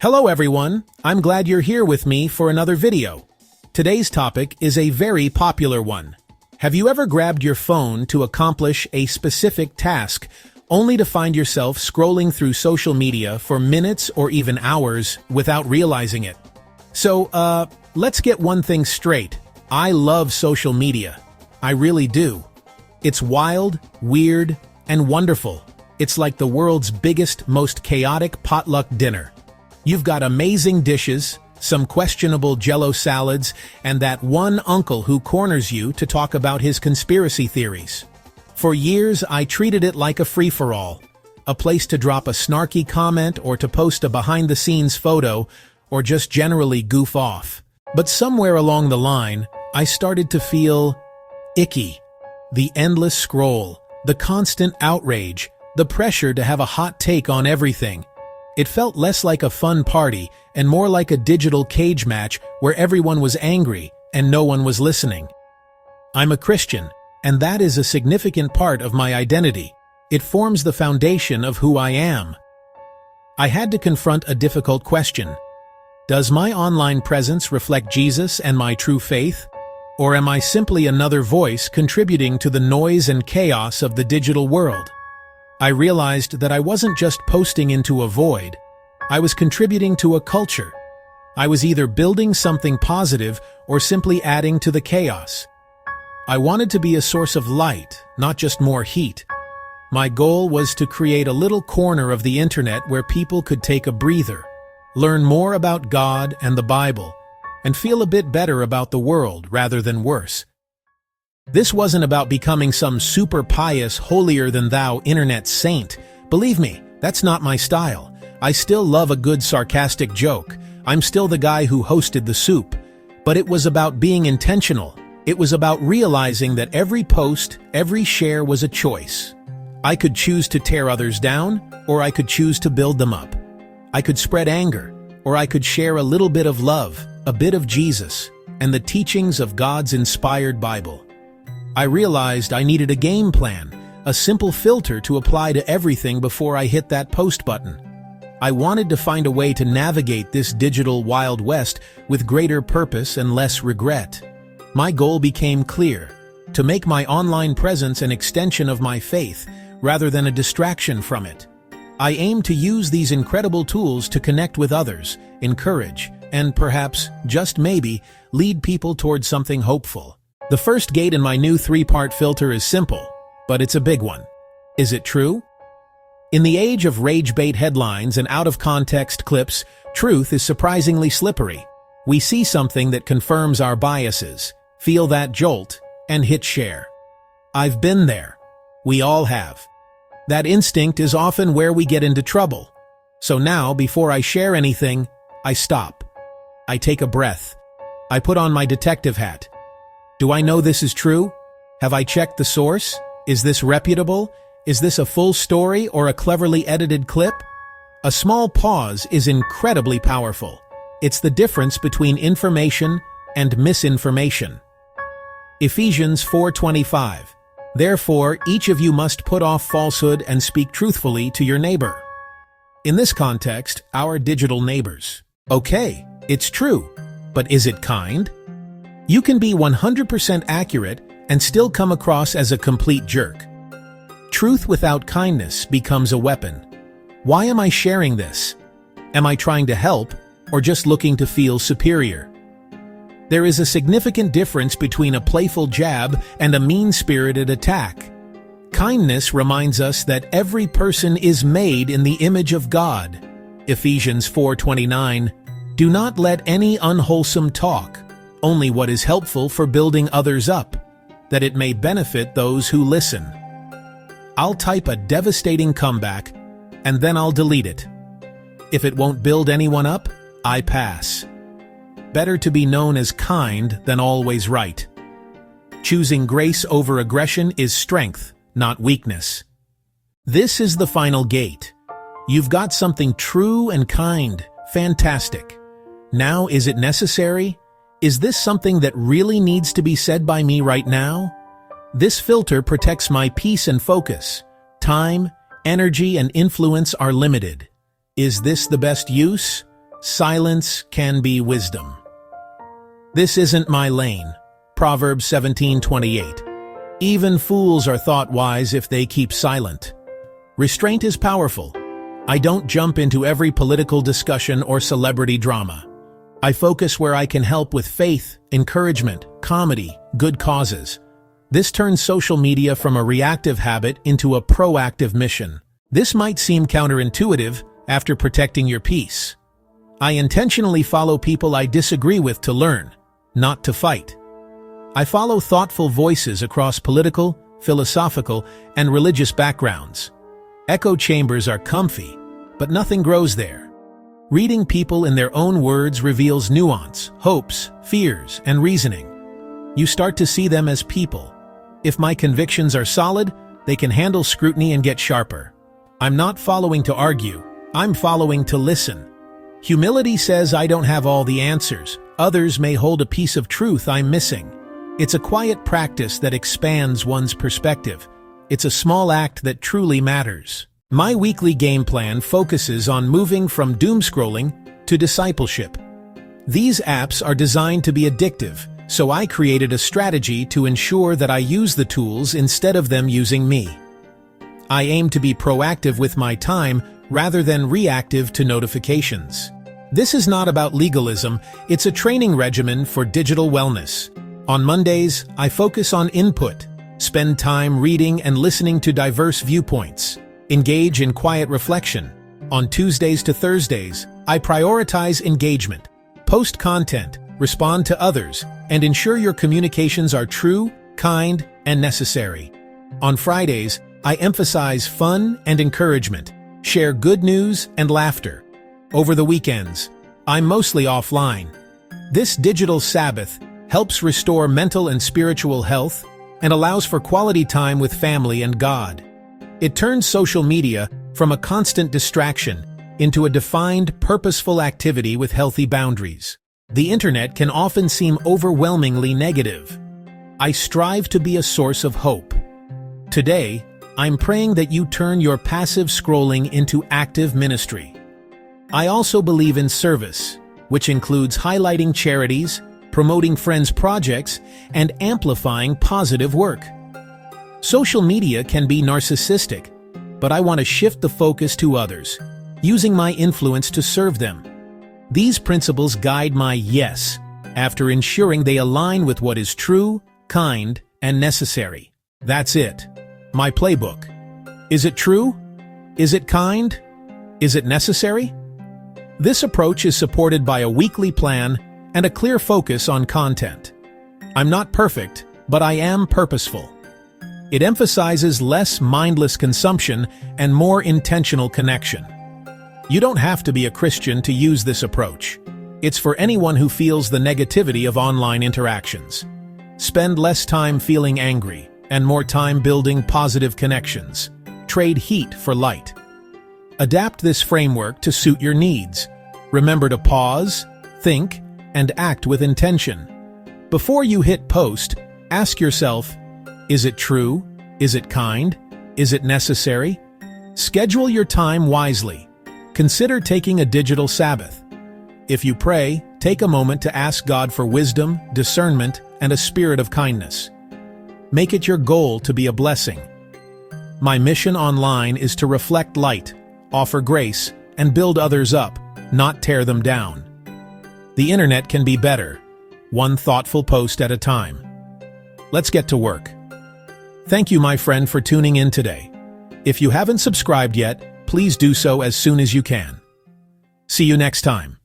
Hello everyone, I'm glad you're here with me for another video. Today's topic is a very popular one. Have you ever grabbed your phone to accomplish a specific task, only to find yourself scrolling through social media for minutes or even hours without realizing it? So, let's get one thing straight. I love social media. I really do. It's wild, weird, and wonderful. It's like the world's biggest, most chaotic potluck dinner. You've got amazing dishes, some questionable Jell-O salads, and that one uncle who corners you to talk about his conspiracy theories. For years, I treated it like a free-for-all, a place to drop a snarky comment or to post a behind-the-scenes photo, or just generally goof off. But somewhere along the line, I started to feel icky. The endless scroll, the constant outrage, the pressure to have a hot take on everything. It felt less like a fun party and more like a digital cage match where everyone was angry and no one was listening. I'm a Christian, and that is a significant part of my identity. It forms the foundation of who I am. I had to confront a difficult question. Does my online presence reflect Jesus and my true faith? Or am I simply another voice contributing to the noise and chaos of the digital world? I realized that I wasn't just posting into a void. I was contributing to a culture. I was either building something positive or simply adding to the chaos. I wanted to be a source of light, not just more heat. My goal was to create a little corner of the internet where people could take a breather, learn more about God and the Bible, and feel a bit better about the world rather than worse. This wasn't about becoming some super pious, holier-than-thou internet saint. Believe me, that's not my style. I still love a good sarcastic joke. I'm still the guy who hosted the soup. But it was about being intentional. It was about realizing that every post, every share was a choice. I could choose to tear others down, or I could choose to build them up. I could spread anger, or I could share a little bit of love, a bit of Jesus, and the teachings of God's inspired Bible. I realized I needed a game plan, a simple filter to apply to everything before I hit that post button. I wanted to find a way to navigate this digital Wild West with greater purpose and less regret. My goal became clear: to make my online presence an extension of my faith, rather than a distraction from it. I aim to use these incredible tools to connect with others, encourage, and perhaps, just maybe, lead people towards something hopeful. The first gate in my new 3-part filter is simple, but it's a big one. Is it true? In the age of rage-bait headlines and out-of-context clips, truth is surprisingly slippery. We see something that confirms our biases, feel that jolt, and hit share. I've been there. We all have. That instinct is often where we get into trouble. So now, before I share anything, I stop. I take a breath. I put on my detective hat. Do I know this is true? Have I checked the source? Is this reputable? Is this a full story or a cleverly edited clip? A small pause is incredibly powerful. It's the difference between information and misinformation. Ephesians 4:25. Therefore, each of you must put off falsehood and speak truthfully to your neighbor. In this context, our digital neighbors. Okay, it's true, but is it kind? You can be 100% accurate and still come across as a complete jerk. Truth without kindness becomes a weapon. Why am I sharing this? Am I trying to help, or just looking to feel superior? There is a significant difference between a playful jab and a mean-spirited attack. Kindness reminds us that every person is made in the image of God. Ephesians 4:29. Do not let any unwholesome talk, only what is helpful for building others up, that it may benefit those who listen. I'll type a devastating comeback, and then I'll delete it. If it won't build anyone up, I pass. Better to be known as kind than always right. Choosing grace over aggression is strength, not weakness. This is the final gate. You've got something true and kind. Fantastic. Now, is it necessary? Is this something that really needs to be said by me right now? This filter protects my peace and focus. Time, energy, and influence are limited. Is this the best use? Silence can be wisdom. This isn't my lane. Proverbs 17:28. Even fools are thought wise if they keep silent. Restraint is powerful. I don't jump into every political discussion or celebrity drama. I focus where I can help with faith, encouragement, comedy, good causes. This turns social media from a reactive habit into a proactive mission. This might seem counterintuitive after protecting your peace. I intentionally follow people I disagree with to learn, not to fight. I follow thoughtful voices across political, philosophical, and religious backgrounds. Echo chambers are comfy, but nothing grows there. Reading people in their own words reveals nuance, hopes, fears, and reasoning. You start to see them as people. If my convictions are solid, they can handle scrutiny and get sharper. I'm not following to argue, I'm following to listen. Humility says I don't have all the answers. Others may hold a piece of truth I'm missing. It's a quiet practice that expands one's perspective. It's a small act that truly matters. My weekly game plan focuses on moving from doom scrolling to discipleship. These apps are designed to be addictive, so I created a strategy to ensure that I use the tools instead of them using me. I aim to be proactive with my time rather than reactive to notifications. This is not about legalism, it's a training regimen for digital wellness. On Mondays, I focus on input, spend time reading and listening to diverse viewpoints, engage in quiet reflection. On Tuesdays to Thursdays, I prioritize engagement, post content, respond to others, and ensure your communications are true, kind, and necessary. On Fridays, I emphasize fun and encouragement, share good news and laughter. Over the weekends, I'm mostly offline. This digital Sabbath helps restore mental and spiritual health and allows for quality time with family and God. It turns social media from a constant distraction into a defined, purposeful activity with healthy boundaries. The internet can often seem overwhelmingly negative. I strive to be a source of hope. Today, I'm praying that you turn your passive scrolling into active ministry. I also believe in service, which includes highlighting charities, promoting friends' projects, and amplifying positive work. Social media can be narcissistic, but I want to shift the focus to others, using my influence to serve them. These principles guide my yes, after ensuring they align with what is true, kind, and necessary. That's it. My playbook. Is it true? Is it kind? Is it necessary? This approach is supported by a weekly plan and a clear focus on content. I'm not perfect, but I am purposeful. It emphasizes less mindless consumption and more intentional connection. You don't have to be a Christian to use this approach. It's for anyone who feels the negativity of online interactions. Spend less time feeling angry and more time building positive connections. Trade heat for light. Adapt this framework to suit your needs. Remember to pause, think, and act with intention. Before you hit post, ask yourself, is it true? Is it kind? Is it necessary? Schedule your time wisely. Consider taking a digital Sabbath. If you pray, take a moment to ask God for wisdom, discernment, and a spirit of kindness. Make it your goal to be a blessing. My mission online is to reflect light, offer grace, and build others up, not tear them down. The internet can be better, one thoughtful post at a time. Let's get to work. Thank you, my friend, for tuning in today. If you haven't subscribed yet, please do so as soon as you can. See you next time.